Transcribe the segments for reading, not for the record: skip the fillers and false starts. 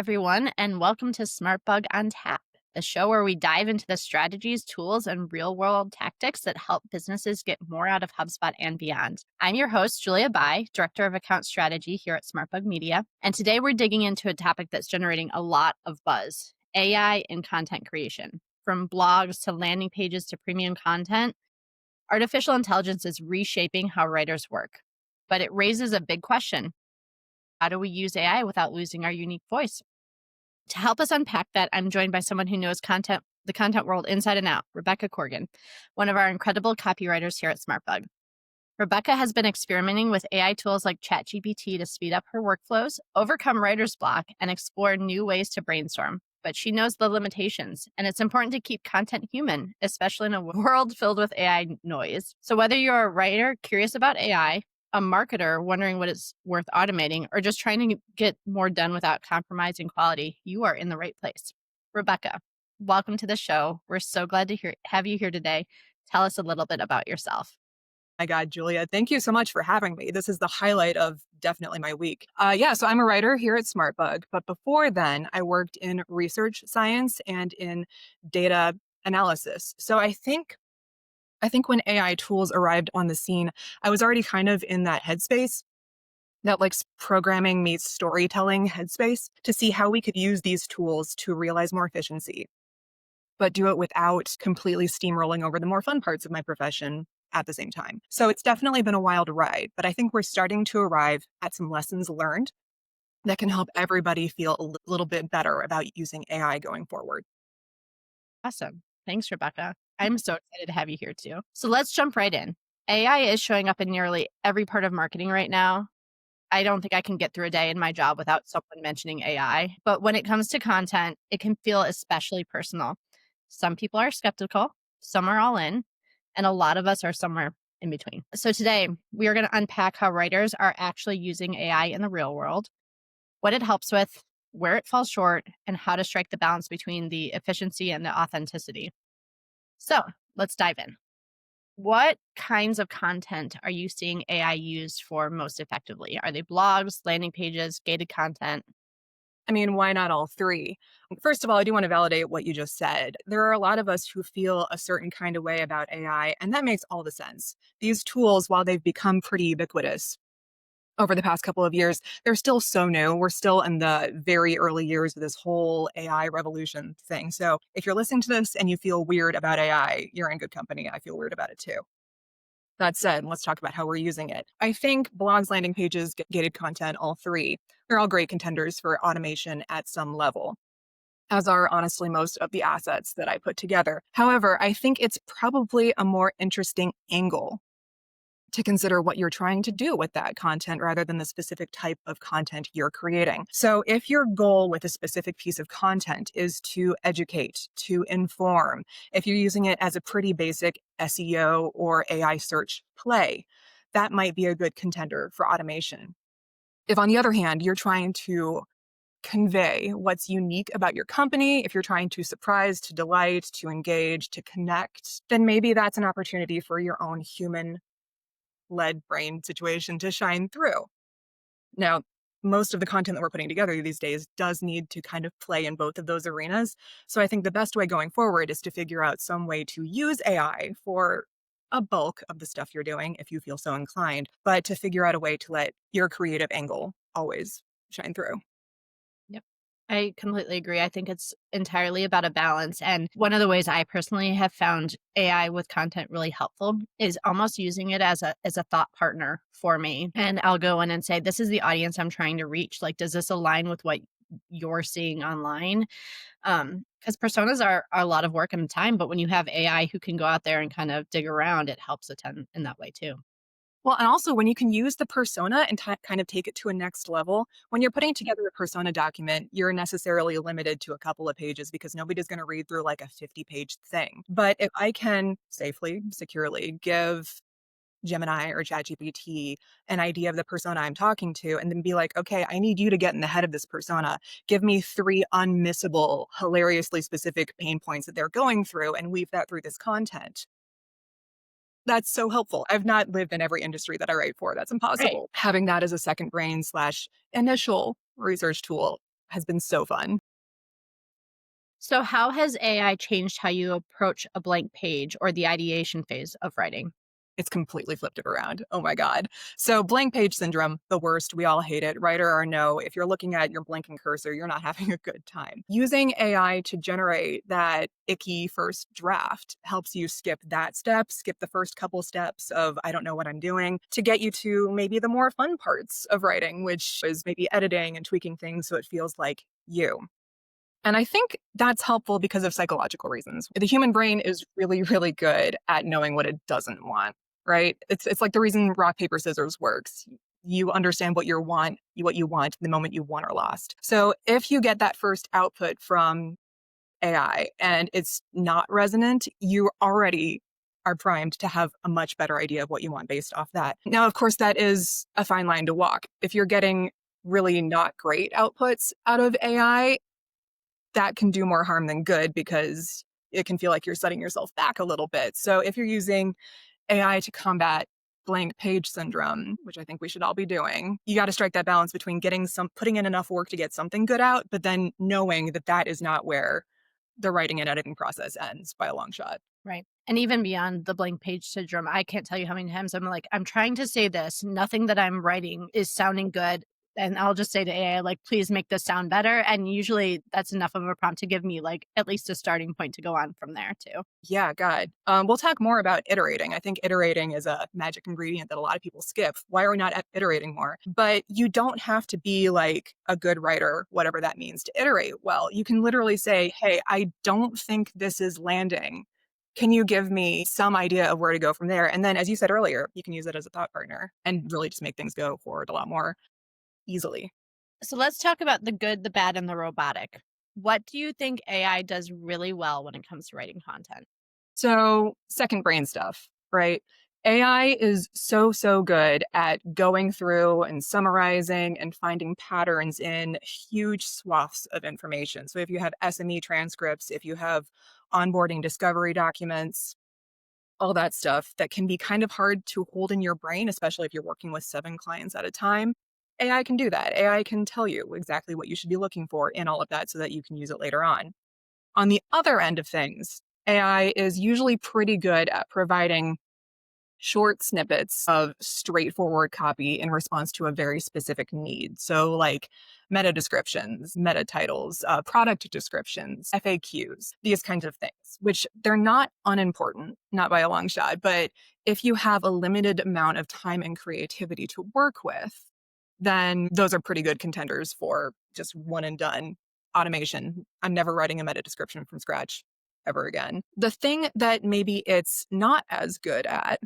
everyone, and welcome to SmartBug on Tap, the show where we dive into the strategies, tools, and real world tactics that help businesses get more out of HubSpot and beyond. I'm your host, Julia Bai, Director of Account Strategy here at SmartBug Media. And today we're digging into a topic that's generating a lot of buzz: AI in content creation. From blogs to landing pages to premium content, artificial intelligence is reshaping how writers work. But it raises a big question: how do we use AI without losing our unique voice? To help us unpack that, I'm joined by someone who knows the content world inside and out, Rebecca Corgan, one of our incredible copywriters here at SmartBug. Rebecca has been experimenting with AI tools like ChatGPT to speed up her workflows, overcome writer's block, and explore new ways to brainstorm. But she knows the limitations, and it's important to keep content human, especially in a world filled with AI noise. So whether you're a writer curious about AI, a marketer wondering what is worth automating, or just trying to get more done without compromising quality, you are in the right place. Rebecca, welcome to the show. We're so glad to have you here today. Tell us a little bit about yourself. My God, Julia, thank you so much for having me. This is the highlight of definitely my week. So I'm a writer here at SmartBug, but before then, I worked in research science and in data analysis. So I think when AI tools arrived on the scene, I was already kind of in that headspace, that like programming meets storytelling headspace, to see how we could use these tools to realize more efficiency, but do it without completely steamrolling over the more fun parts of my profession at the same time. So it's definitely been a wild ride, but I think we're starting to arrive at some lessons learned that can help everybody feel a little bit better about using AI going forward. Awesome. Thanks, Rebecca. I'm so excited to have you here too. So let's jump right in. AI is showing up in nearly every part of marketing right now. I don't think I can get through a day in my job without someone mentioning AI. But when it comes to content, it can feel especially personal. Some people are skeptical, some are all in, and a lot of us are somewhere in between. So today, we are going to unpack how writers are actually using AI in the real world, what it helps with, where it falls short, and how to strike the balance between the efficiency and the authenticity. So let's dive in. What kinds of content are you seeing AI used for most effectively? Are they blogs, landing pages, gated content? I mean, why not all three? First of all, I do want to validate what you just said. There are a lot of us who feel a certain kind of way about AI, and that makes all the sense. These tools, while they've become pretty ubiquitous over the past couple of years, they're still so new. We're still in the very early years of this whole AI revolution thing. So if you're listening to this and you feel weird about AI, you're in good company. I feel weird about it too. That said, let's talk about how we're using it. I think blogs, landing pages, gated content, all three, they're all great contenders for automation at some level, as are honestly most of the assets that I put together. However, I think it's probably a more interesting angle to consider what you're trying to do with that content rather than the specific type of content you're creating. So if your goal with a specific piece of content is to educate, to inform, if you're using it as a pretty basic SEO or AI search play, that might be a good contender for automation. If, on the other hand, you're trying to convey what's unique about your company, if you're trying to surprise, to delight, to engage, to connect, then maybe that's an opportunity for your own human led brain situation to shine through. Now, most of the content that we're putting together these days does need to kind of play in both of those arenas. So I think the best way going forward is to figure out some way to use AI for a bulk of the stuff you're doing, if you feel so inclined, but to figure out a way to let your creative angle always shine through. Yep. I completely agree. I think it's entirely about a balance. And one of the ways I personally have found AI with content really helpful is almost using it as a thought partner for me. And I'll go in and say, this is the audience I'm trying to reach. Like, does this align with what you're seeing online? Because personas are a lot of work and time, but when you have AI who can go out there and kind of dig around, it helps a ton in that way too. Well, and also when you can use the persona and kind of take it to a next level, when you're putting together a persona document, you're necessarily limited to a couple of pages because nobody's going to read through like a 50-page thing. But if I can safely, securely give Gemini or ChatGPT an idea of the persona I'm talking to and then be like, okay, I need you to get in the head of this persona. Give me 3 unmissable, hilariously specific pain points that they're going through and weave that through this content. That's so helpful. I've not lived in every industry that I write for. That's impossible. Right. Having that as a second brain / initial research tool, has been so fun. So, how has AI changed how you approach a blank page or the ideation phase of writing? It's completely flipped it around. Oh my God. So, blank page syndrome, the worst. We all hate it, writer or no. If you're looking at your blinking cursor, you're not having a good time. Using AI to generate that icky first draft helps you skip that step, skip the first couple steps of I don't know what I'm doing to get you to maybe the more fun parts of writing, which is maybe editing and tweaking things so it feels like you. And I think that's helpful because of psychological reasons. The human brain is really, really good at knowing what it doesn't want, right? It's like the reason rock, paper, scissors works. You understand what you want the moment you won or lost. So if you get that first output from AI and it's not resonant, you already are primed to have a much better idea of what you want based off that. Now, of course, that is a fine line to walk. If you're getting really not great outputs out of AI, that can do more harm than good because it can feel like you're setting yourself back a little bit. So if you're using AI to combat blank page syndrome, which I think we should all be doing, you got to strike that balance between putting in enough work to get something good out, but then knowing that that is not where the writing and editing process ends by a long shot. Right. And even beyond the blank page syndrome, I can't tell you how many times I'm like, I'm trying to say this. Nothing that I'm writing is sounding good. And I'll just say to AI, like, please make this sound better. And usually that's enough of a prompt to give me like at least a starting point to go on from there too. Yeah, God. We'll talk more about iterating. I think iterating is a magic ingredient that a lot of people skip. Why are we not iterating more? But you don't have to be like a good writer, whatever that means, to iterate well. You can literally say, hey, I don't think this is landing. Can you give me some idea of where to go from there? And then, as you said earlier, you can use it as a thought partner and really just make things go forward a lot more easily. So let's talk about the good, the bad, and the robotic. What do you think AI does really well when it comes to writing content? So, second brain stuff, right? AI is so, so good at going through and summarizing and finding patterns in huge swaths of information. So, if you have SME transcripts, if you have onboarding discovery documents, all that stuff that can be kind of hard to hold in your brain, especially if you're working with 7 clients at a time. AI can do that. AI can tell you exactly what you should be looking for in all of that so that you can use it later on. On the other end of things, AI is usually pretty good at providing short snippets of straightforward copy in response to a very specific need. So, like meta descriptions, meta titles, product descriptions, FAQs, these kinds of things, which they're not unimportant, not by a long shot. But if you have a limited amount of time and creativity to work with, then those are pretty good contenders for just one and done automation. I'm never writing a meta description from scratch ever again. The thing that maybe it's not as good at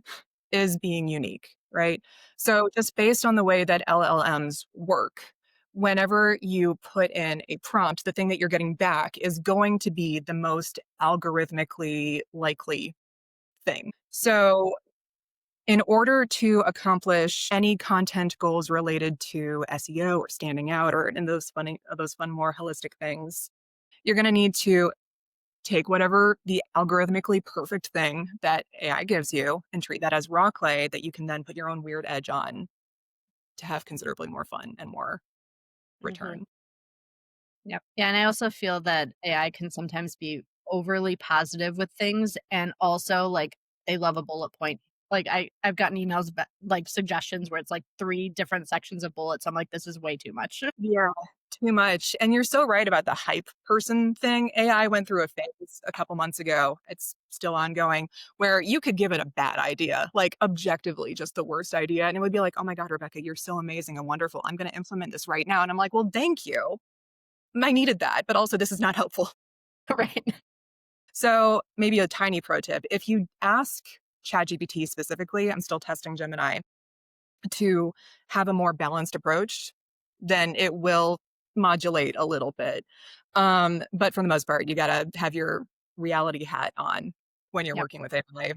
is being unique, right? So just based on the way that LLMs work, whenever you put in a prompt, the thing that you're getting back is going to be the most algorithmically likely thing. So in order to accomplish any content goals related to SEO or standing out or in those fun more holistic things, you're going to need to take whatever the algorithmically perfect thing that AI gives you and treat that as raw clay that you can then put your own weird edge on to have considerably more fun and more Hmm. return. Yep. Yeah, and I also feel that AI can sometimes be overly positive with things and also like they love a bullet point. Like I've gotten emails like suggestions where it's like 3 different sections of bullets. I'm like, this is way too much. Yeah, too much. And you're so right about the hype person thing. AI went through a phase a couple months ago. It's still ongoing where you could give it a bad idea, like objectively just the worst idea. And it would be like, oh my God, Rebecca, you're so amazing and wonderful. I'm going to implement this right now. And I'm like, well, thank you. I needed that. But also, this is not helpful. Right. So maybe a tiny pro tip. If you ask ChatGPT specifically, I'm still testing Gemini, to have a more balanced approach, then it will modulate a little bit. But for the most part, you got to have your reality hat on when you're Yep. working with AI all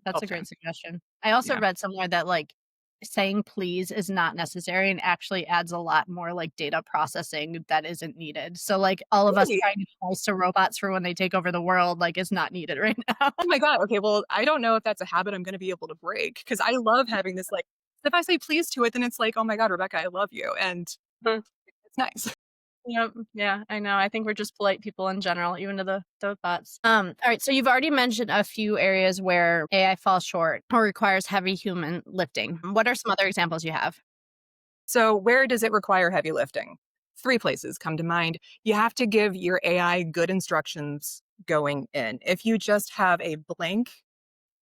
That's a the great time. suggestion. I also Yeah. read somewhere that like saying please is not necessary and actually adds a lot more like data processing that isn't needed. So like all of us Really? trying to price to robots for when they take over the world like is not needed right now. Oh my God. Okay. Well, I don't know if that's a habit I'm going to be able to break because I love having this like, if I say please to it, then it's like, oh my God, Rebecca, I love you. And Mhm. it's nice. Yep. Yeah, I know. I think we're just polite people in general, even to the bots. All right. So you've already mentioned a few areas where AI falls short or requires heavy human lifting. What are some other examples you have? So, where does it require heavy lifting? Three places come to mind. You have to give your AI good instructions going in. If you just have a blank,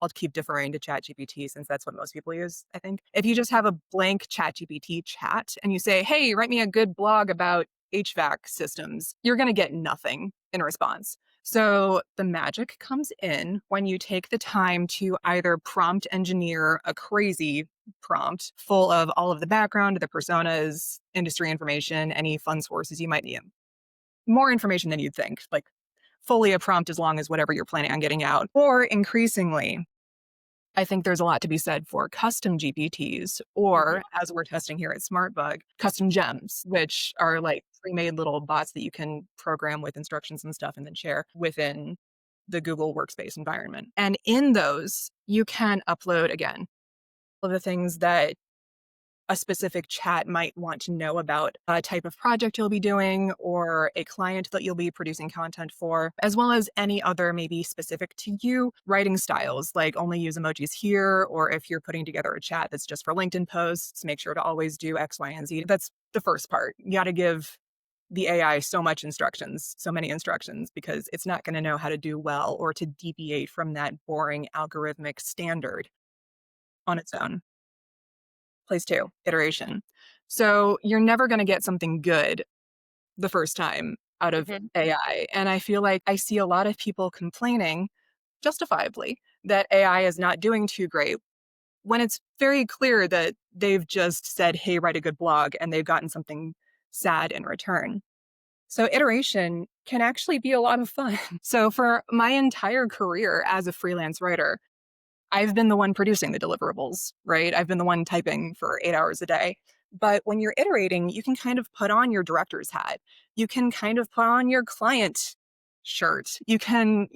I'll keep deferring to ChatGPT since that's what most people use, I think. If you just have a blank ChatGPT chat and you say, hey, write me a good blog about HVAC systems, you're going to get nothing in response. So the magic comes in when you take the time to either prompt engineer a crazy prompt full of all of the background, the personas, industry information, any fun sources you might need. More information than you'd think, like fully a prompt as long as whatever you're planning on getting out. Or increasingly, I think there's a lot to be said for custom GPTs, Mhm. or as we're testing here at SmartBug, custom gems, which are like pre-made little bots that you can program with instructions and stuff and then share within the Google Workspace environment. And in those, you can upload again all of the things that a specific chat might want to know about a type of project you'll be doing or a client that you'll be producing content for, as well as any other maybe specific to you writing styles, like only use emojis here, or if you're putting together a chat that's just for LinkedIn posts, make sure to always do X, Y, and Z. That's the first part. You got to give the AI so much instructions, so many instructions, because it's not going to know how to do well or to deviate from that boring algorithmic standard on its own. Place two, iteration. So you're never going to get something good the first time out of Mhm. AI. And I feel like I see a lot of people complaining, justifiably, that AI is not doing too great when it's very clear that they've just said, hey, write a good blog, and they've gotten something sad in return. So iteration can actually be a lot of fun. So for my entire career as a freelance writer, I've been the one producing the deliverables, right? I've been the one typing for 8 hours a day. But when you're iterating, you can kind of put on your director's hat. You can kind of put on your client shirt. You can,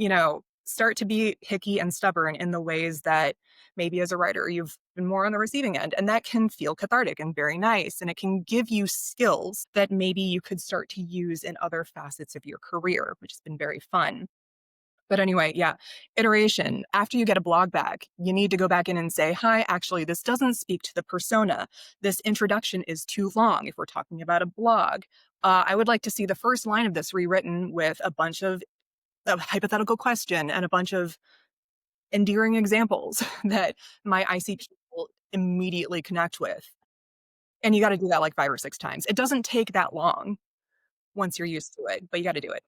start to be picky and stubborn in the ways that maybe as a writer you've been more on the receiving end. And that can feel cathartic and very nice. And it can give you skills that maybe you could start to use in other facets of your career, which has been very fun. But anyway, yeah, iteration. After you get a blog back, you need to go back in and say, hi, actually, this doesn't speak to the persona. This introduction is too long if we're talking about a blog. I would like to see the first line of this rewritten with a bunch of a hypothetical question and a bunch of endearing examples that my ICP will immediately connect with. And you got to do that like 5 or 6 times. It doesn't take that long once you're used to it, but you got to do it.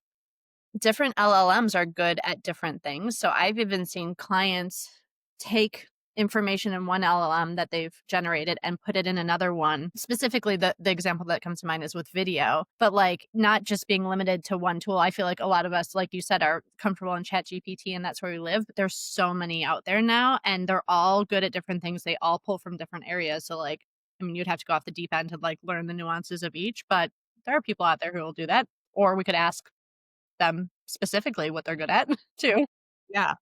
Different LLMs are good at different things. So I've even seen clients take information in one LLM that they've generated and put it in another one. Specifically, the example that comes to mind is with video, but like not just being limited to one tool. I feel like a lot of us, like you said, are comfortable in ChatGPT and that's where we live. But there's so many out there now and they're all good at different things. They all pull from different areas. So like, I mean, you'd have to go off the deep end to like learn the nuances of each, but there are people out there who will do that. Or we could ask them specifically what they're good at too. Yeah.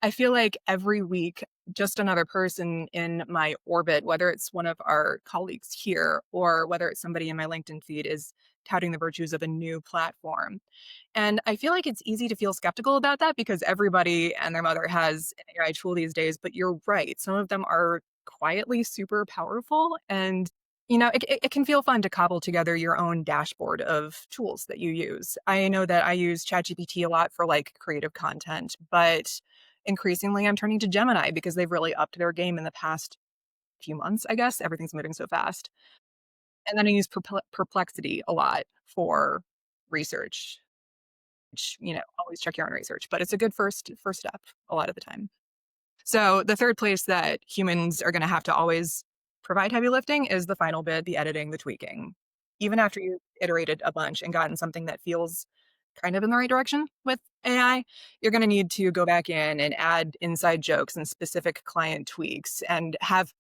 I feel like every week, just another person in my orbit, whether it's one of our colleagues here or whether it's somebody in my LinkedIn feed, is touting the virtues of a new platform. And I feel like it's easy to feel skeptical about that because everybody and their mother has an AI tool these days. But you're right. Some of them are quietly super powerful. And, it can feel fun to cobble together your own dashboard of tools that you use. I know that I use ChatGPT a lot for like creative content, but increasingly I'm turning to Gemini because they've really upped their game in the past few months, I guess. Everything's moving so fast. And then I use Perplexity a lot for research, which, always check your own research, but it's a good first step a lot of the time. So the third place that humans are going to have to always provide heavy lifting is the final bit, the editing, the tweaking. Even after you've iterated a bunch and gotten something that feels kind of in the right direction with AI, you're going to need to go back in and add inside jokes and specific client tweaks and have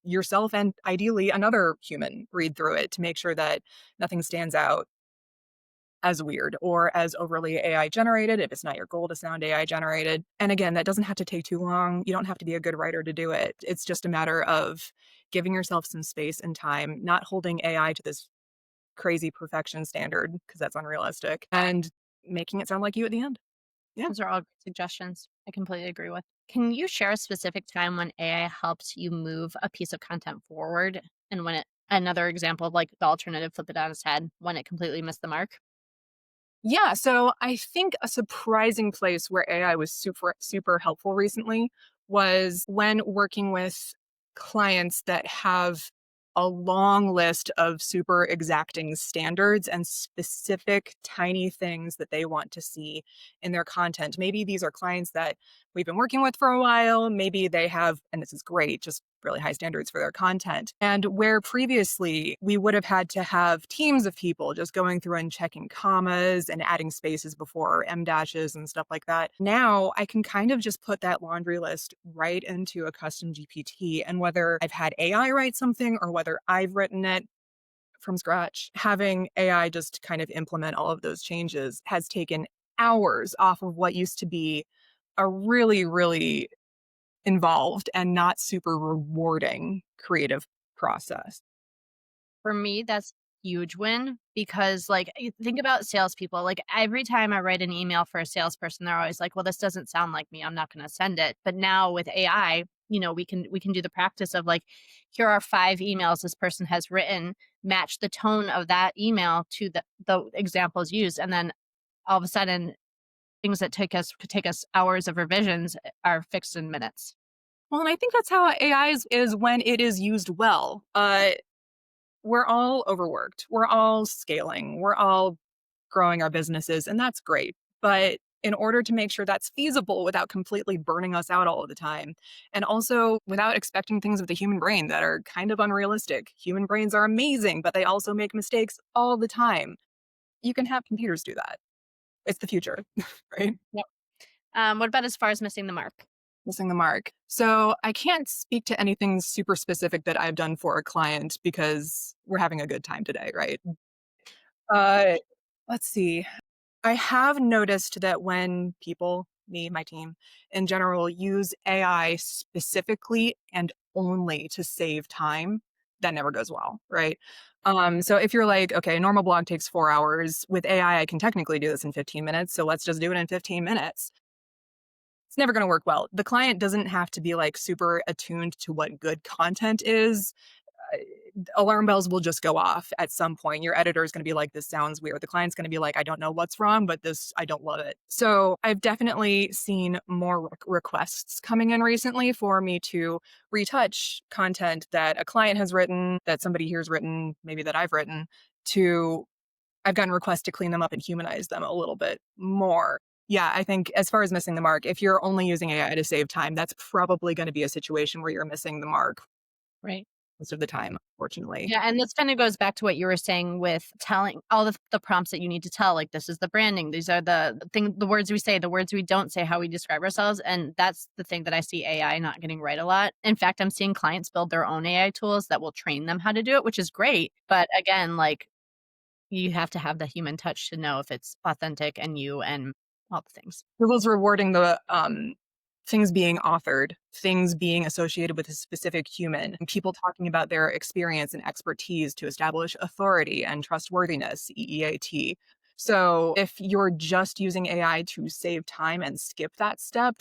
yourself and ideally another human read through it to make sure that nothing stands out as weird or as overly AI generated if it's not your goal to sound AI generated. And again, that doesn't have to take too long. You don't have to be a good writer to do it. It's just a matter of giving yourself some space and time, not holding AI to this crazy perfection standard because that's unrealistic, and making it sound like you at the end. Yeah. Those are all great suggestions. I completely agree with. Can you share a specific time when AI helps you move a piece of content forward and when it another example of like the alternative flip it on its head when it completely missed the mark? Yeah, so I think a surprising place where AI was super, super helpful recently was when working with clients that have a long list of super exacting standards and specific tiny things that they want to see in their content. Maybe these are clients that we've been working with for a while. Maybe they have, and this is great, just really high standards for their content. And where previously we would have had to have teams of people just going through and checking commas and adding spaces before M dashes and stuff like that. Now I can kind of just put that laundry list right into a custom GPT. And whether I've had AI write something or whether I've written it from scratch, having AI just kind of implement all of those changes has taken hours off of what used to be a really, really involved and not super rewarding creative process. For me, that's huge win because like you think about salespeople. Like every time I write an email for a salesperson, they're always like, "Well, this doesn't sound like me. I'm not going to send it." But now with AI, we can do the practice of like, here are 5 emails this person has written, match the tone of that email to the examples used, and then all of a sudden, things that could take us hours of revisions are fixed in minutes. Well, and I think that's how AI is when it is used well. We're all overworked. We're all scaling. We're all growing our businesses, and that's great. But in order to make sure that's feasible without completely burning us out all of the time, and also without expecting things with the human brain that are kind of unrealistic, human brains are amazing, but they also make mistakes all the time. You can have computers do that. It's the future, right? Yep. What about as far as missing the mark? Missing the mark. So I can't speak to anything super specific that I've done for a client because we're having a good time today, right? Uh, let's see. I have noticed that when people, me, my team in general, use AI specifically and only to save time, that never goes well, right? So if you're like, okay, a normal blog takes 4 hours, with AI, I can technically do this in 15 minutes. So let's just do it in 15 minutes. It's never going to work well. The client doesn't have to be like super attuned to what good content is. uh, Alarm bells will just go off at some point. Your editor is going to be like, this sounds weird. The client's going to be like, I don't know what's wrong, but this, I don't love it. So I've definitely seen more requests coming in recently for me to retouch content that a client has written, that somebody here's written, maybe that I've written, to I've gotten requests to clean them up and humanize them a little bit more. Yeah, I think as far as missing the mark, if you're only using AI to save time, that's probably going to be a situation where you're missing the mark Right. most of the time, unfortunately. Yeah, and this kind of goes back to what you were saying with telling all the prompts that you need to tell. Like this is the branding. These are the words we say, the words we don't say, how we describe ourselves. And that's the thing that I see AI not getting right a lot. In fact, I'm seeing clients build their own AI tools that will train them how to do it, which is great. But again, like you have to have the human touch to know if it's authentic and you and all the things. Google's rewarding the things being authored, things being associated with a specific human, and people talking about their experience and expertise to establish authority and trustworthiness, EEAT. So if you're just using AI to save time and skip that step,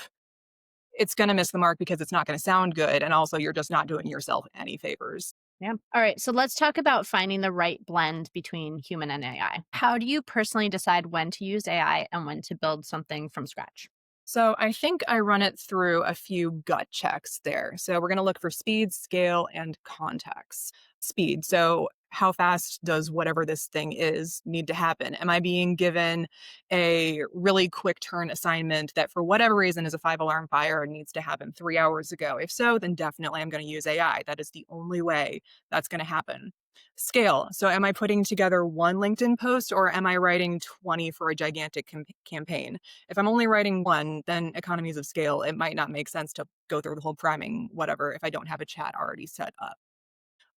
it's going to miss the mark because it's not going to sound good. And also, you're just not doing yourself any favors. Yeah. All right. So let's talk about finding the right blend between human and AI. How do you personally decide when to use AI and when to build something from scratch? So I think I run it through a few gut checks there. So we're going to look for speed, scale, and context. Speed. So how fast does whatever this thing is need to happen? Am I being given a really quick turn assignment that for whatever reason is a 5 alarm fire and needs to happen 3 hours ago? If so, then definitely I'm going to use AI. That is the only way that's going to happen. Scale. So am I putting together one LinkedIn post or am I writing 20 for a gigantic campaign? If I'm only writing one, then economies of scale, it might not make sense to go through the whole priming, whatever, if I don't have a chat already set up.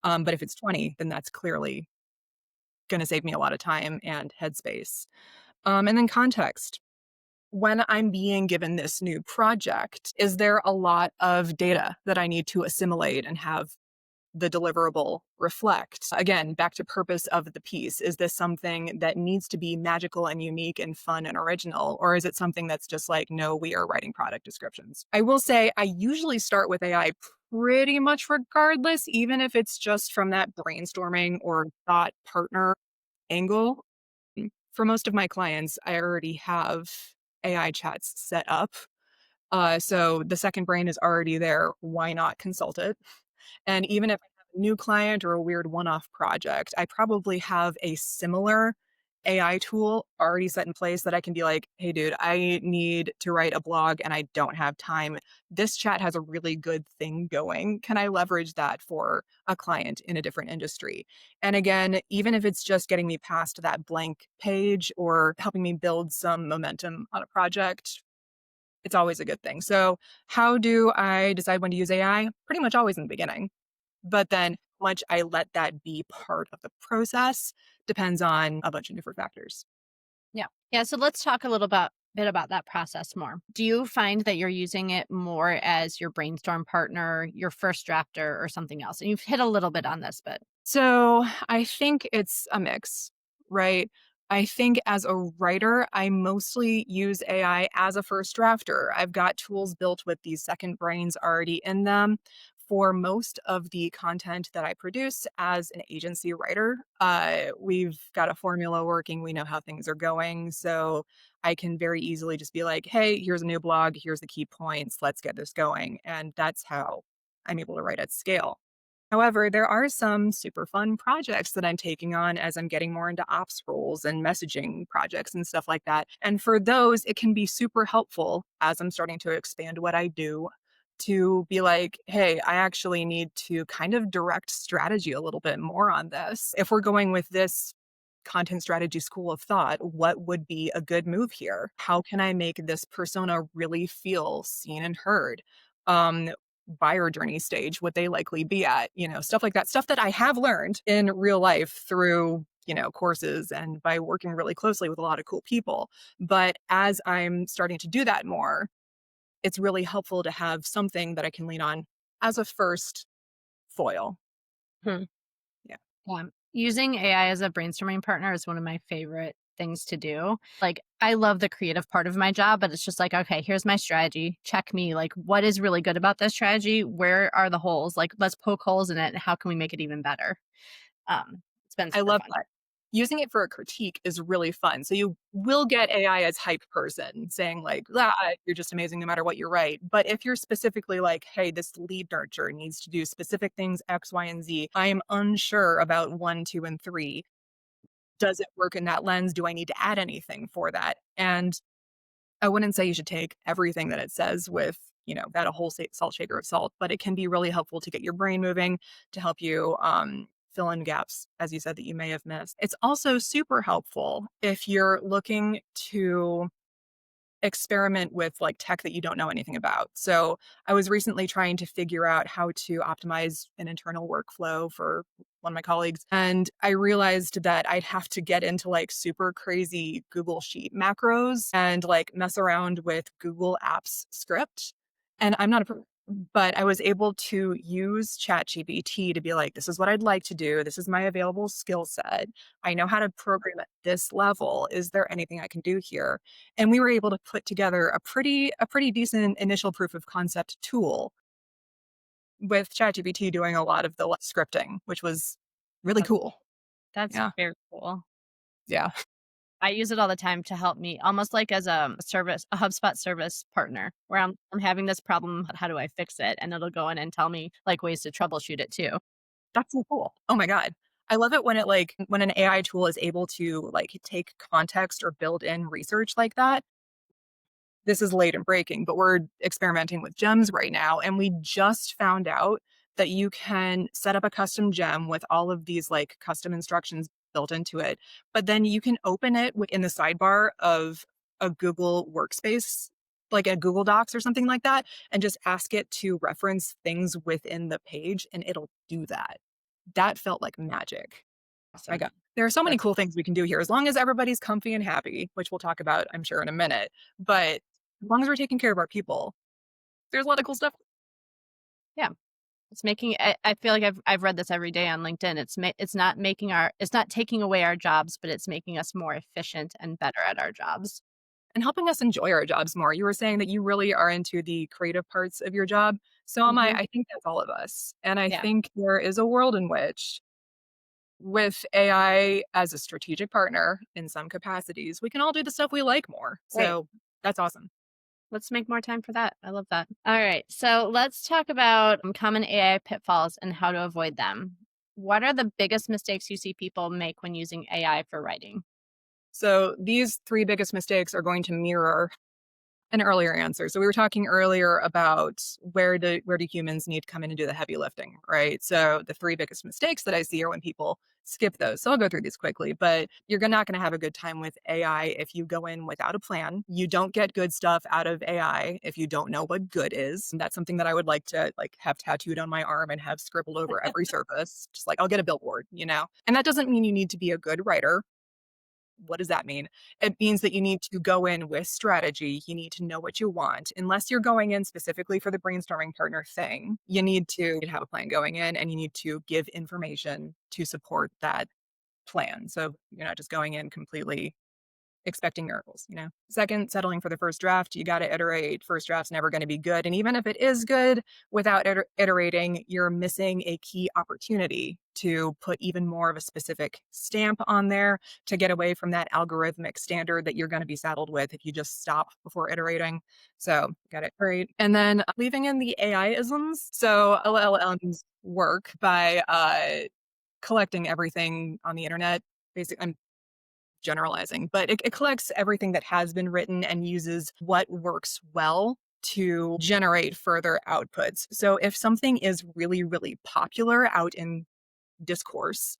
But if it's 20, then that's clearly going to save me a lot of time and headspace. And then context. When I'm being given this new project, is there a lot of data that I need to assimilate and have the deliverable reflect? Again, back to purpose of the piece. Is this something that needs to be magical and unique and fun and original? Or is it something that's just like, no, we are writing product descriptions? I will say I usually start with AI pretty much regardless, even if it's just from that brainstorming or thought partner angle. For most of my clients, I already have AI chats set up. So the second brain is already there. Why not consult it? And even if I have a new client or a weird one off project, I probably have a similar AI tool already set in place that I can be like, hey, dude, I need to write a blog and I don't have time. This chat has a really good thing going. Can I leverage that for a client in a different industry? And again, even if it's just getting me past that blank page or helping me build some momentum on a project, it's always a good thing. So, how do I decide when to use AI? Pretty much always in the beginning. But then how much I let that be part of the process depends on a bunch of different factors. Yeah. Yeah. So let's talk a little bit about that process more. Do you find that you're using it more as your brainstorm partner, your first drafter, or something else? And you've hit a little bit on this, but So I think it's a mix, right? I think as a writer, I mostly use AI as a first drafter. I've got tools built with these second brains already in them. For most of the content that I produce as an agency writer, we've got a formula working. We know how things are going. So I can very easily just be like, hey, here's a new blog. Here's the key points. Let's get this going. And that's how I'm able to write at scale. However, there are some super fun projects that I'm taking on as I'm getting more into ops roles and messaging projects and stuff like that. And for those, it can be super helpful as I'm starting to expand what I do to be like, hey, I actually need to kind of direct strategy a little bit more on this. If we're going with this content strategy school of thought, what would be a good move here? How can I make this persona really feel seen and heard? Um, Buyer journey stage would they likely be at? Stuff like that. Stuff that I have learned in real life through, courses and by working really closely with a lot of cool people. But as I'm starting to do that more, it's really helpful to have something that I can lean on as a first foil. hmm. Yeah. Yeah. Using AI as a brainstorming partner is one of my favorite things to do. Like, I love the creative part of my job, but it's just like, okay, here's my strategy. Check me. Like, what is really good about this strategy? Where are the holes? Like, let's poke holes in it. And how can we make it even better? It's been I super love fun. that. Using it for a critique is really fun. So you will get AI as hype person saying like, "Ah, you're just amazing no matter what you write." But if you're specifically like, "Hey, this lead nurture needs to do specific things X, Y, and Z. I am unsure about 1, 2, and 3. Does it work in that lens? Do I need to add anything for that?" And I wouldn't say you should take everything that it says with, that a whole salt shaker of salt, but it can be really helpful to get your brain moving, to help you fill in gaps, as you said, that you may have missed. It's also super helpful if you're looking to experiment with like tech that you don't know anything about. So I was recently trying to figure out how to optimize an internal workflow for one of my colleagues. And I realized that I'd have to get into like super crazy Google Sheet macros and like mess around with Google Apps script. And I'm not a but I was able to use ChatGPT to be like, this is what I'd like to do. This is my available skill set. I know how to program at this level. Is there anything I can do here? And we were able to put together a pretty decent initial proof of concept tool with ChatGPT doing a lot of the scripting, which was really That's cool. that's Yeah. very cool. Yeah. I use it all the time to help me, almost like as a service, a HubSpot service partner, where I'm having this problem. How do I fix it? And it'll go in and tell me like ways to troubleshoot it too. That's so cool. Oh my God. I love it when when an AI tool is able to like take context or build in research like that. This is late and breaking, but we're experimenting with gems right now. And we just found out that you can set up a custom gem with all of these like custom instructions built into it. But then you can open it in the sidebar of a Google workspace, like a Google Docs or something like that, and just ask it to reference things within the page and it'll do that. That felt like magic. My Awesome. God. There are so many That's cool things we can do here as long as everybody's comfy and happy, which we'll talk about, I'm sure, in a minute. But as long as we're taking care of our people, there's a lot of cool stuff. yeah. It's making I feel like I've read this every day on LinkedIn. It's not taking away our jobs, but it's making us more efficient and better at our jobs. And helping us enjoy our jobs more. You were saying that you really are into the creative parts of your job. So am I. Mhm. I think that's all of us. And I Yeah, think there is a world in which, with AI as a strategic partner in some capacities, we can all do the stuff we like more. right. So that's awesome. Let's make more time for that. I love that. All right. So let's talk about common AI pitfalls and how to avoid them. What are the biggest mistakes you see people make when using AI for writing? So these three biggest mistakes are going to mirror an earlier answer. So we were talking earlier about where do humans need to come in and do the heavy lifting, right? So the three biggest mistakes that I see are when people skip those. So I'll go through these quickly, but not going to have a good time with AI if you go in without a plan. You don't get good stuff out of AI if you don't know what good is. And that's something that I would like to have tattooed on my arm and have scribbled over every surface. Just like I'll get a billboard. And that doesn't mean you need to be a good writer. What does that mean? It means that you need to go in with strategy. You need to know what you want. Unless you're going in specifically for the brainstorming partner thing, you need to have a plan going in and you need to give information to support that plan. So you're not just going in completely expecting miracles. Second, settling for the first draft. You got to iterate. First draft's never going to be good. And even if it is good, without iterating, you're missing a key opportunity to put even more of a specific stamp on there to get away from that algorithmic standard that you're going to be saddled with if you just stop before iterating. So, got it right. And then leaving in the AI isms. So, LLMs work by collecting everything on the internet. Basically, generalizing, but it collects everything that has been written and uses what works well to generate further outputs. So if something is really, really popular out in discourse,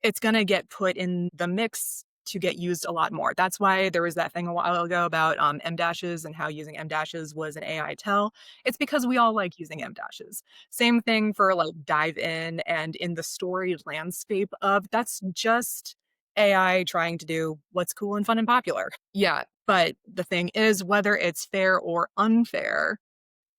it's going to get put in the mix to get used a lot more. That's why there was that thing a while ago about M dashes and how using M dashes was an AI tell. It's because we all like using M dashes. Same thing for like dive in and in the story landscape of that's just AI trying to do what's cool and fun and popular. Yeah. But the thing is, whether it's fair or unfair,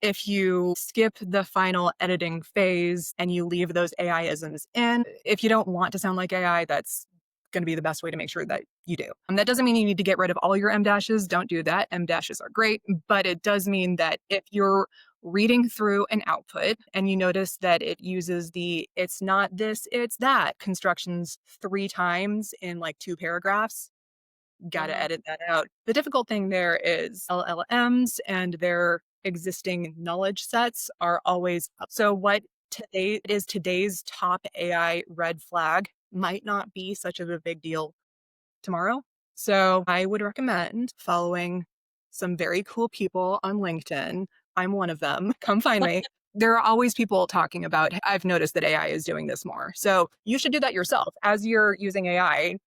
if you skip the final editing phase and you leave those AI isms in, if you don't want to sound like AI, that's going to be the best way to make sure that you do. And that doesn't mean you need to get rid of all your M dashes. Don't do that. M dashes are great, but it does mean that if you're reading through an output and you notice that it uses the it's not this, it's that constructions 3 times in like 2 paragraphs, got to Mhm. edit that out. The difficult thing there is LLMs and their existing knowledge sets are always up. So what today's top AI red flag might not be such of a big deal tomorrow. So I would recommend following some very cool people on LinkedIn. I'm one of them. Come find me. There are always people talking about, I've noticed that AI is doing this more. So you should do that yourself. As you're using AI,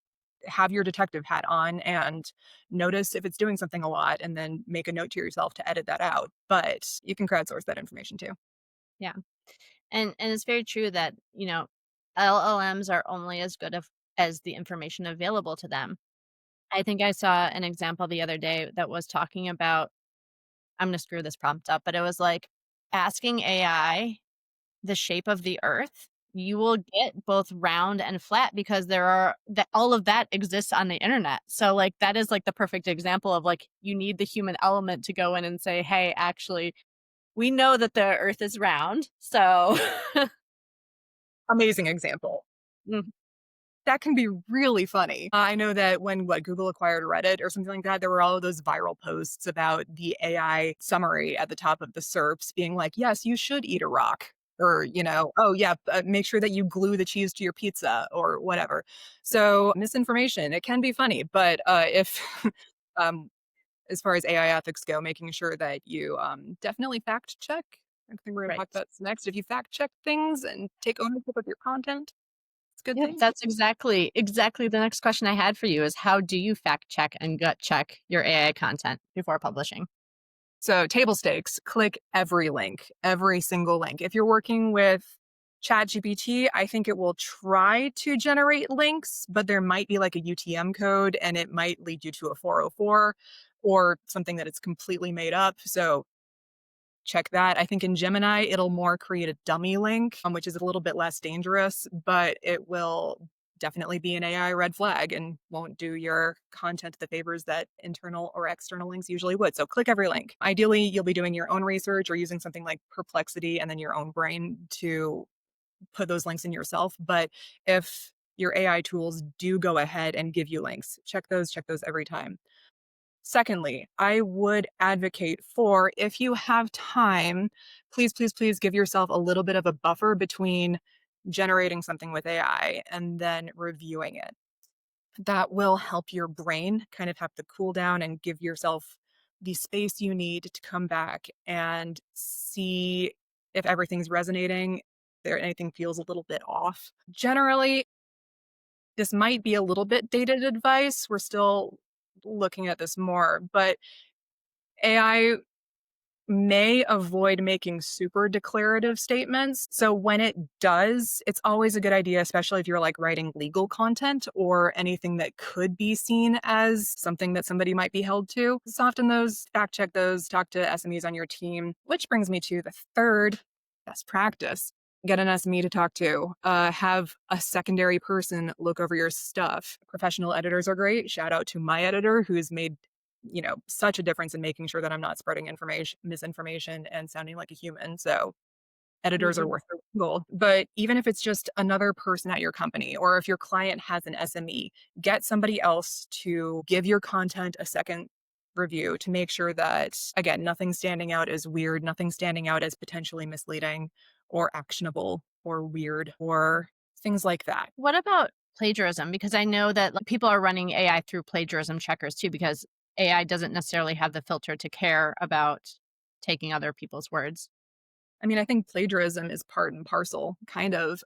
have your detective hat on and notice if it's doing something a lot and then make a note to yourself to edit that out. But you can crowdsource that information too. Yeah. And it's very true that, LLMs are only as good as the information available to them. I think I saw an example the other day that was talking about I'm gonna screw this prompt up, but it was like asking AI the shape of the earth, you will get both round and flat because there are that all of that exists on the internet. So like that is like the perfect example of like you need the human element to go in and say, "Hey, actually, we know that the earth is round." So Amazing example. Mhm. That can be really funny. I know that when Google acquired Reddit or something like that, there were all of those viral posts about the AI summary at the top of the SERPs being like, yes, you should eat a rock. Or, oh, yeah, make sure that you glue the cheese to your pizza or whatever. So, misinformation, it can be funny. But if, um, as far as AI ethics go, making sure that you definitely fact check. I think we're going to talk Right. about this next. If you fact check things and take ownership of your content, it's a good Yep, thing. that's exactly the next question I had for you is how do you fact check and gut check your AI content before publishing? So, table stakes, click every link, every single link. If you're working with ChatGPT, I think it will try to generate links, but there might be like a UTM code and it might lead you to a 404 or something that it's completely made up. So, check that. I think in Gemini, it'll more create a dummy link, which is a little bit less dangerous, but it will definitely be an AI red flag and won't do your content the favors that internal or external links usually would. So click every link. Ideally, you'll be doing your own research or using something like Perplexity and then your own brain to put those links in yourself. But if your AI tools do go ahead and give you links, check those every time. Secondly, I would advocate for if you have time, please, please, please give yourself a little bit of a buffer between generating something with AI and then reviewing it. That will help your brain kind of have to cool down and give yourself the space you need to come back and see if everything's resonating, there anything feels a little bit off. Generally, this might be a little bit dated advice. We're still looking at this more, but AI may avoid making super declarative statements. So when it does, it's always a good idea, especially if you're like writing legal content or anything that could be seen as something that somebody might be held to. Soften those, fact check those, talk to SMEs on your team, which brings me to the third best practice. Get an SME to talk to, have a secondary person look over your stuff. Professional editors are great. Shout out to my editor who's made such a difference in making sure that I'm not spreading misinformation and sounding like a human. So editors are Mhm. worth their gold. But even if it's just another person at your company, or if your client has an SME, get somebody else to give your content a second review to make sure that, again, nothing's standing out as weird, nothing standing out as potentially misleading or actionable or weird or things like that. What about plagiarism? Because I know that like, people are running AI through plagiarism checkers too, because AI doesn't necessarily have the filter to care about taking other people's words. I mean, I think plagiarism is part and parcel kind of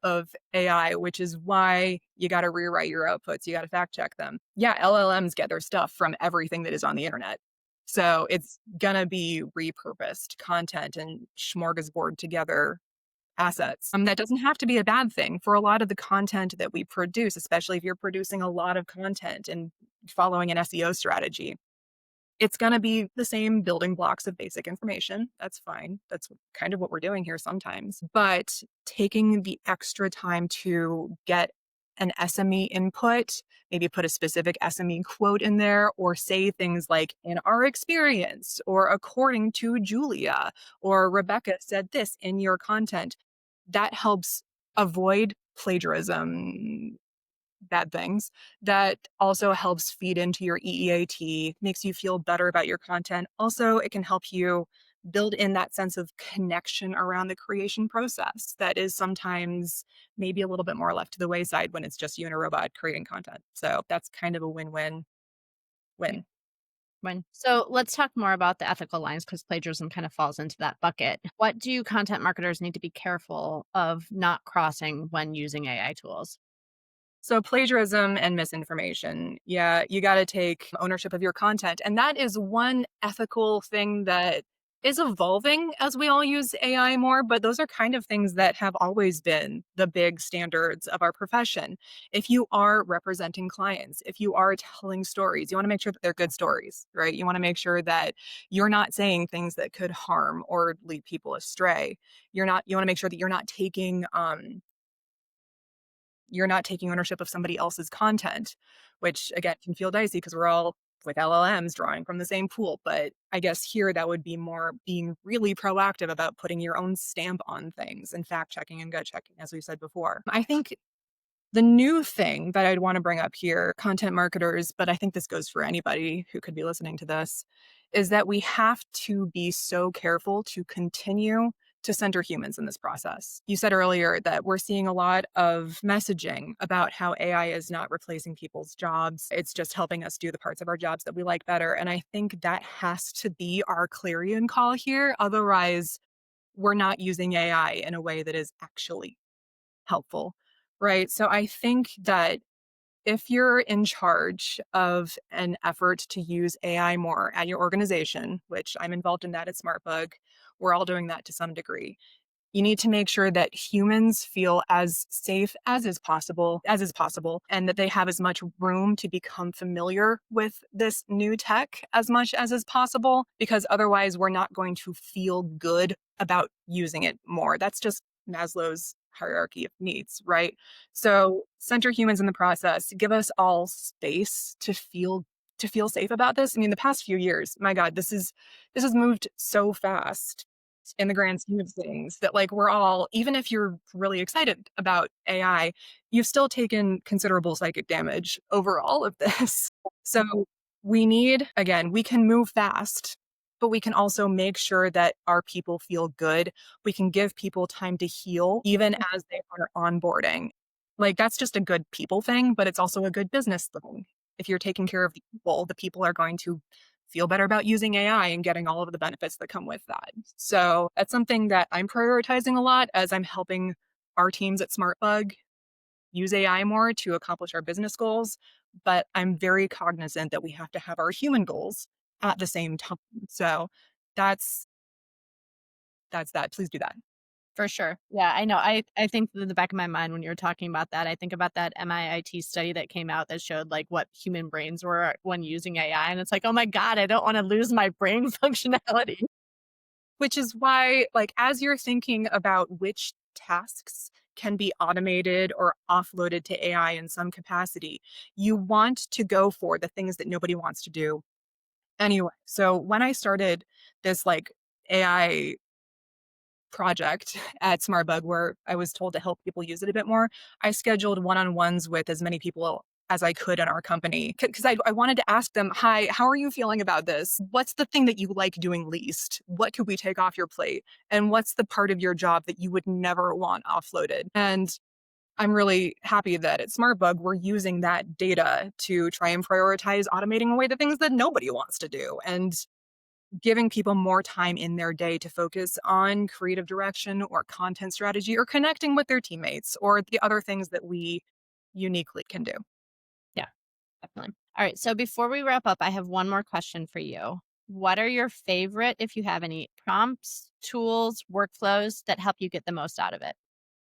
AI, which is why you got to rewrite your outputs. You got to fact check them. Yeah, LLMs get their stuff from everything that is on the internet. So it's going to be repurposed content and smorgasbord together assets. That doesn't have to be a bad thing for a lot of the content that we produce, especially if you're producing a lot of content and following an SEO strategy. It's gonna be the same building blocks of basic information. That's fine. That's kind of what we're doing here sometimes. But taking the extra time to get an SME input, maybe put a specific SME quote in there, or say things like, in our experience, or according to Julia, or Rebecca said this in your content, that helps avoid plagiarism, bad things. That also helps feed into your EEAT, makes you feel better about your content. Also, it can help you build in that sense of connection around the creation process that is sometimes maybe a little bit more left to the wayside when it's just you and a robot creating content. So that's kind of a win-win Yeah. win. So let's talk more about the ethical lines because plagiarism kind of falls into that bucket. What do content marketers need to be careful of not crossing when using AI tools? So plagiarism and misinformation. Yeah, you got to take ownership of your content. And that is one ethical thing that is evolving as we all use AI more, but those are kind of things that have always been the big standards of our profession. If you are representing clients, if you are telling stories, you want to make sure that they're good stories, right? You want to make sure that you're not saying things that could harm or lead people astray. You want to make sure that you're not taking ownership of somebody else's content, which again can feel dicey because we're all with LLMs drawing from the same pool. But I guess here that would be more being really proactive about putting your own stamp on things and fact checking and gut checking, as we said before. I think the new thing that I'd want to bring up here, content marketers, but I think this goes for anybody who could be listening to this, is that we have to be so careful to continue to center humans in this process. You said earlier that we're seeing a lot of messaging about how AI is not replacing people's jobs. It's just helping us do the parts of our jobs that we like better. And I think that has to be our clarion call here. Otherwise, we're not using AI in a way that is actually helpful, right? So I think that if you're in charge of an effort to use AI more at your organization, which I'm involved in that at SmartBug, we're all doing that to some degree. You need to make sure that humans feel as safe as is possible, and that they have as much room to become familiar with this new tech as much as is possible, because otherwise we're not going to feel good about using it more. That's just Maslow's hierarchy of needs, right? So center humans in the process, give us all space to feel safe about this. I mean, the past few years, my God, this has moved so fast in the grand scheme of things that like we're all, even if you're really excited about AI, you've still taken considerable psychic damage over all of this. So we need, again, we can move fast, but we can also make sure that our people feel good. We can give people time to heal even as they are onboarding. Like that's just a good people thing, but it's also a good business thing. If you're taking care of the people are going to feel better about using AI and getting all of the benefits that come with that. So that's something that I'm prioritizing a lot as I'm helping our teams at SmartBug use AI more to accomplish our business goals. But I'm very cognizant that we have to have our human goals at the same time. So that's that's that. Please do that. For sure. Yeah, I know. I think in the back of my mind when you're talking about that, I think about that MIT study that came out that showed like what human brains were when using AI. And it's like, oh my God, I don't want to lose my brain functionality. Which is why, like, as you're thinking about which tasks can be automated or offloaded to AI in some capacity, you want to go for the things that nobody wants to do anyway. So when I started this like AI project at SmartBug where I was told to help people use it a bit more, I scheduled one-on-ones with as many people as I could in our company because I wanted to ask them, hi, how are you feeling about this? What's the thing that you like doing least? What could we take off your plate? And what's the part of your job that you would never want offloaded? And I'm really happy that at SmartBug, we're using that data to try and prioritize automating away the things that nobody wants to do. And giving people more time in their day to focus on creative direction or content strategy or connecting with their teammates or the other things that we uniquely can do. Yeah, definitely. All right. So before we wrap up, I have one more question for you. What are your favorite, if you have any, prompts, tools, workflows that help you get the most out of it?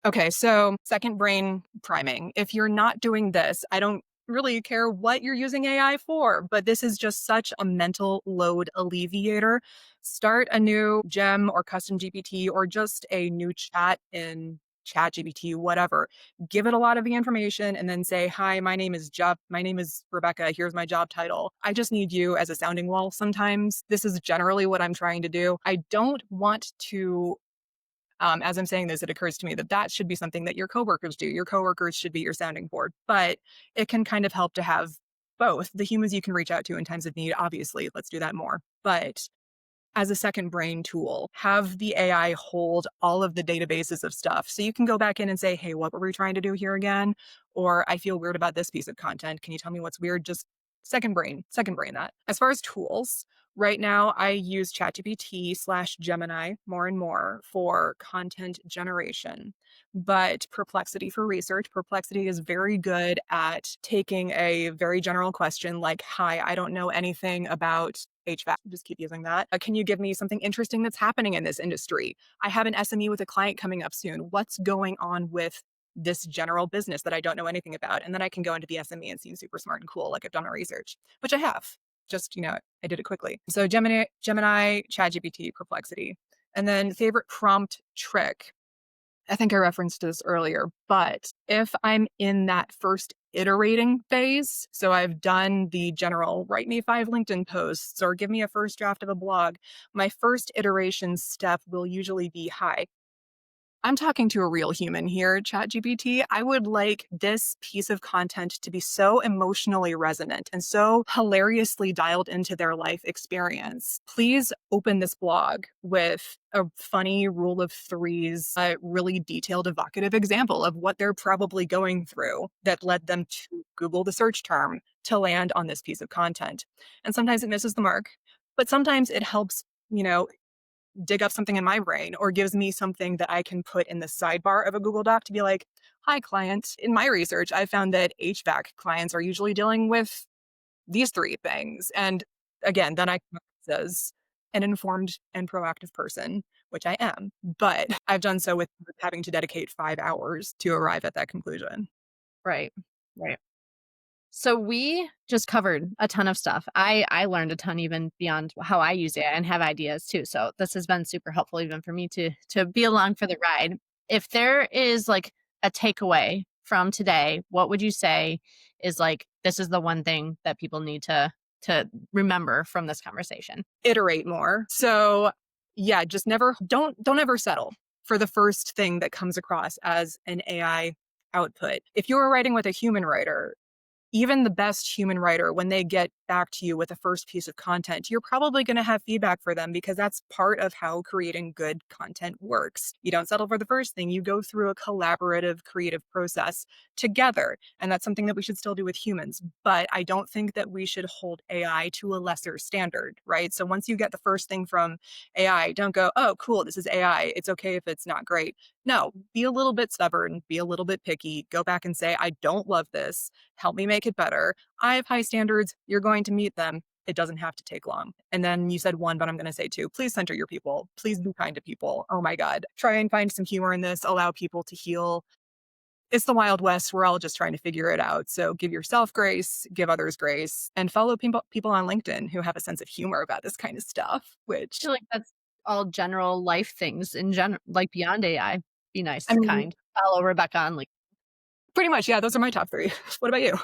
Okay, so second brain priming. If you're not doing this, I don't really care what you're using AI for, but this is just such a mental load alleviator. Start a new gem or custom GPT or just a new chat in ChatGPT, whatever. Give it a lot of the information and then say, hi, my name is Rebecca. Here's my job title. I just need you as a sounding wall sometimes. This is generally what I'm trying to do. I don't want to as I'm saying this, it occurs to me that that should be something that your coworkers do. Your coworkers should be your sounding board, but it can kind of help to have both the humans you can reach out to in times of need. Obviously, let's do that more. But as a second brain tool, have the AI hold all of the databases of stuff. So you can go back in and say, hey, what were we trying to do here again? Or I feel weird about this piece of content. Can you tell me what's weird? Just second brain that. As far as tools, right now I use ChatGPT/Gemini more and more for content generation, but Perplexity for research. Perplexity is very good at taking a very general question like, hi, I don't know anything about HVAC. Just keep using that. Can you give me something interesting that's happening in this industry? I have an SME with a client coming up soon. What's going on with this general business that I don't know anything about? And then I can go into the SME and seem super smart and cool, like I've done my research, which I have. Just, I did it quickly. So Gemini, ChatGPT, Perplexity. And then favorite prompt trick. I think I referenced this earlier, but if I'm in that first iterating phase, so I've done the general write me 5 LinkedIn posts or give me a first draft of a blog, my first iteration step will usually be, hi, I'm talking to a real human here, ChatGPT. I would like this piece of content to be so emotionally resonant and so hilariously dialed into their life experience. Please open this blog with a funny rule of threes, a really detailed, evocative example of what they're probably going through that led them to Google the search term to land on this piece of content. And sometimes it misses the mark, but sometimes it helps, dig up something in my brain or gives me something that I can put in the sidebar of a Google Doc to be like, hi, client. In my research, I found that HVAC clients are usually dealing with these 3 things. And again, then I come up as an informed and proactive person which I am, but I've done so with having to dedicate 5 hours to arrive at that conclusion. Right. Right. So we just covered a ton of stuff. I learned a ton even beyond how I use it and have ideas too. So this has been super helpful even for me to be along for the ride. If there is like a takeaway from today, what would you say is like this is the one thing that people need to remember from this conversation? Iterate more. So yeah, just never don't ever settle for the first thing that comes across as an AI output. If you're writing with a human writer, even the best human writer, when they get back to you with the first piece of content, you're probably going to have feedback for them because that's part of how creating good content works. You don't settle for the first thing, you go through a collaborative creative process together. And that's something that we should still do with humans. But I don't think that we should hold AI to a lesser standard, right? So once you get the first thing from AI, don't go, oh, cool, this is AI. It's okay if it's not great. No, be a little bit stubborn, be a little bit picky, go back and say, I don't love this. Help me make it better. I have high standards. You're going to meet them. It doesn't have to take long. And then you said one, but I'm going to say two. Please center your people. Please be kind to people. Oh my God. Try and find some humor in this. Allow people to heal. It's the Wild West. We're all just trying to figure it out. So give yourself grace, give others grace, and follow people on LinkedIn who have a sense of humor about this kind of stuff, I which, feel like that's all general life things in general, like beyond AI. Be I nice, mean, kind. Follow Rebecca on like. pretty much, yeah, those are my top three. What about you?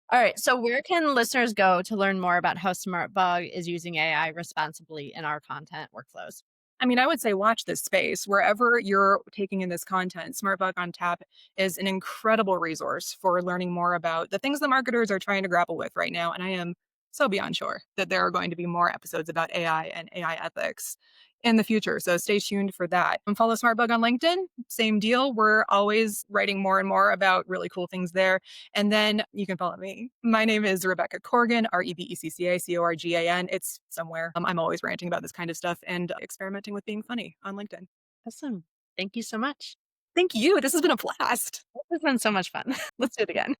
All right. So where can listeners go to learn more about how SmartBug is using AI responsibly in our content workflows? I mean, I would say watch this space. Wherever you're taking in this content, SmartBug on Tap is an incredible resource for learning more about the things that marketers are trying to grapple with right now. And I am so beyond sure that there are going to be more episodes about AI and AI ethics in the future. So stay tuned for that. And follow SmartBug on LinkedIn. Same deal. We're always writing more and more about really cool things there. And then you can follow me. My name is Rebecca Corgan, RebeccaCorgan. It's somewhere. I'm always ranting about this kind of stuff and experimenting with being funny on LinkedIn. Awesome. Thank you so much. Thank you. This has been a blast. This has been so much fun. Let's do it again.